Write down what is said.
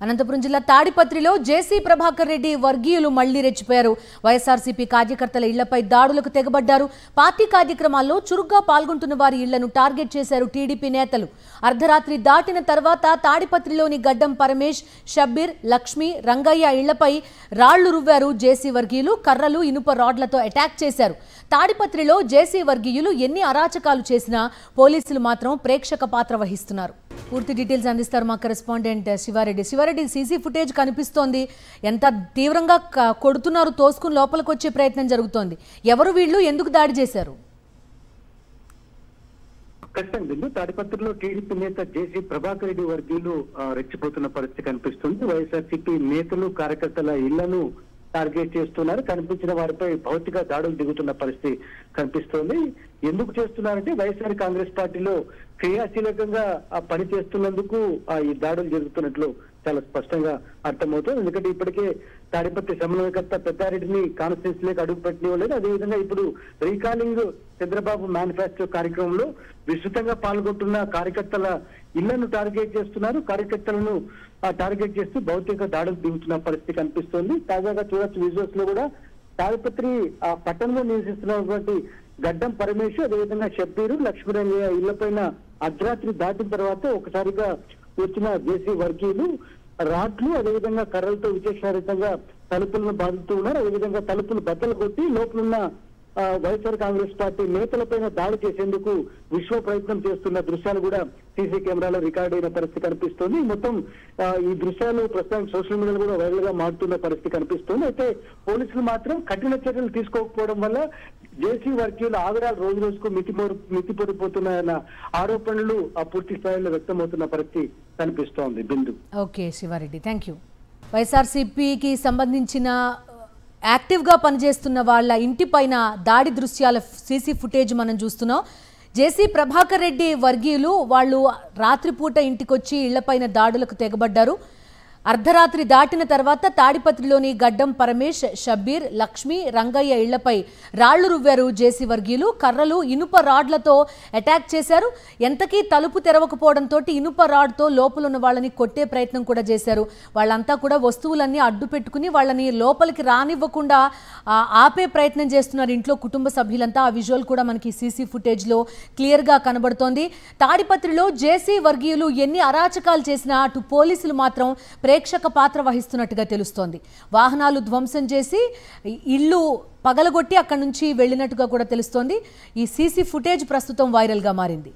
అనంతపురం జిల్లా తాడిపత్రిలో జేసీ ప్రభాకర్ రెడ్డి వర్గీయులు మళ్లీ రెచ్చిపోయారు. వైఎస్ఆర్సీపీ కార్యకర్తల ఇళ్లపై దాడులకు తెగబడ్డారు. పార్టీ కార్యక్రమాల్లో చురుగ్గా పాల్గొంటున్న వారి ఇళ్లను టార్గెట్ చేశారు టీడీపీ నేతలు. అర్ధరాత్రి దాటిన తర్వాత తాడిపత్రిలోని గడ్డం పరమేష్, షబ్బీర్, లక్ష్మి, రంగయ్య ఇళ్లపై రాళ్లు రువ్వారు జేసీ వర్గీయులు. కర్రలు, ఇనుప రాడ్లతో అటాక్ చేశారు. తాడిపత్రిలో జేసీ వర్గీయులు ఎన్ని అరాచకాలు చేసినా పోలీసులు మాత్రం ప్రేక్షక పాత్ర వహిస్తున్నారు. పూర్తి డీటెయిల్స్ అందిస్తారు మా correspondent Siva Reddy. Siva Reddy, CC footage కనిపిస్తోంది. ఎంత తీవ్రంగా కొడుతున్నారు, తోసుకుని లోపలికి వచ్చే ప్రయత్నం జరుగుతోంది. ఎవరు వీళ్ళు, ఎందుకు దాడి చేశారు? తాడిపత్రిలో టీడీపీ నేత జేసీ ప్రభాకర్ రెడ్డి వర్గీయులు రెచ్చిపోతున్న పరిస్థితి కనిపిస్తుంది. వైఎస్ఆర్సీపీ నేతలు, కార్యకర్తల ఇళ్లను టార్గెట్ చేస్తున్నారు. కనిపించిన వారిపై భౌతిక దాడులు దిగుతున్న పరిస్థితి కనిపిస్తోంది. ఎందుకు చేస్తున్నారంటే వైఎస్ఆర్ కాంగ్రెస్ పార్టీలో క్రియాశీలకంగా పనిచేస్తున్నందుకు ఈ దాడులు జరుగుతున్నట్లు చాలా స్పష్టంగా అర్థమవుతుంది. ఎందుకంటే ఇప్పటికే తాడిపత్రి సమన్వయకర్త పెద్దారెడ్డిని కాన్స్టిట్యూన్సీలోకి అడుగు పెట్టనివ్వలేదు. అదేవిధంగా ఇప్పుడు రీకాలింగ్ చంద్రబాబు మేనిఫెస్టో కార్యక్రమంలో విస్తృతంగా పాల్గొంటున్న కార్యకర్తల ఇళ్లను టార్గెట్ చేస్తున్నారు. కార్యకర్తలను టార్గెట్ చేస్తూ భౌతిక దాడులు దిగుతున్న పరిస్థితి కనిపిస్తోంది. తాజాగా చూడొచ్చు విజువల్స్ లో కూడా తాడిపత్రి పట్టణంలో నివసిస్తున్నటువంటి గడ్డం పరమేష్, అదేవిధంగా షబ్బీరు, లక్ష్మీరంగయ్య ఇళ్లపైన అర్ధరాత్రి దాటిన తర్వాత ఒకసారిగా వచ్చిన జేసీ వర్గీయులు రాడ్లు, అదేవిధంగా కర్రలతో విశేషరహితంగా తలుపులను బాదుతూ ఉన్నారు. అదేవిధంగా తలుపులు బద్దలు కొట్టి లోపలున్న వైఎస్ఆర్ కాంగ్రెస్ పార్టీ నేతలపైన దాడి చేసేందుకు విశ్వ ప్రయత్నం చేస్తున్న దృశ్యాలు కూడా సీసీ కెమెరాలో రికార్డ్ అయిన పరిస్థితి కనిపిస్తోంది. మొత్తం ఈ దృశ్యాలు ప్రస్తుతం సోషల్ మీడియాలో కూడా వైరల్ గా మారుతున్న పరిస్థితి కనిపిస్తోంది. అయితే పోలీసులు మాత్రం కఠిన చర్యలు తీసుకోకపోవడం వల్ల జేసీ వర్గీయుల ఆవిరాలు రోజు రోజుకు మితిపొడిపోతున్నాయన్న ఆరోపణలు పూర్తి స్థాయిలో వ్యక్తమవుతున్న పరిస్థితి కనిపిస్తోంది. Bindu. Okay Shiva Reddy, thank you. వైఎస్ఆర్సీపీకి సంబంధించిన యాక్టివ్గా పనిచేస్తున్న వాళ్ళ ఇంటిపైన దాడి దృశ్యాల సీసీ ఫుటేజ్ మనం చూస్తున్నాం. జేసీ ప్రభాకర్ రెడ్డి వర్గీయులు వాళ్ళు రాత్రిపూట ఇంటికొచ్చి ఇళ్లపైన దాడులకు తెగబడ్డారు. అర్ధరాత్రి దాటిన తర్వాత తాడిపత్రిలోని గడ్డం పరమేష్, షబ్బీర్, లక్ష్మి, రంగయ్య ఇళ్లపై రాళ్లు రువ్వారు జేసీ వర్గీయులు. కర్రలు, ఇనుప రాడ్లతో అటాక్ చేశారు. ఎంతకీ తలుపు తెరవకపోవడంతో ఇనుప రాడ్తో లోపలున్న వాళ్ళని కొట్టే ప్రయత్నం కూడా చేశారు. వాళ్ళంతా కూడా వస్తువులన్నీ అడ్డు పెట్టుకుని వాళ్ళని లోపలికి రానివ్వకుండా ఆపే ప్రయత్నం చేస్తున్నారు ఇంట్లో కుటుంబ సభ్యులంతా. ఆ విజువల్ కూడా మనకి సీసీ ఫుటేజ్లో క్లియర్గా కనబడుతోంది. తాడిపత్రిలో జేసీ వర్గీయులు ఎన్ని అరాచకాలు చేసినా అటు పోలీసులు మాత్రం ప్రేక్షక పాత్ర వహిస్తున్నట్టుగా తెలుస్తోంది. వాహనాలు ధ్వంసం చేసి ఇల్లు పగలగొట్టి అక్కడి నుంచి వెళ్ళినట్టుగా కూడా తెలుస్తోంది. ఈ సీసీ ఫుటేజ్ ప్రస్తుతం వైరల్గా మారింది.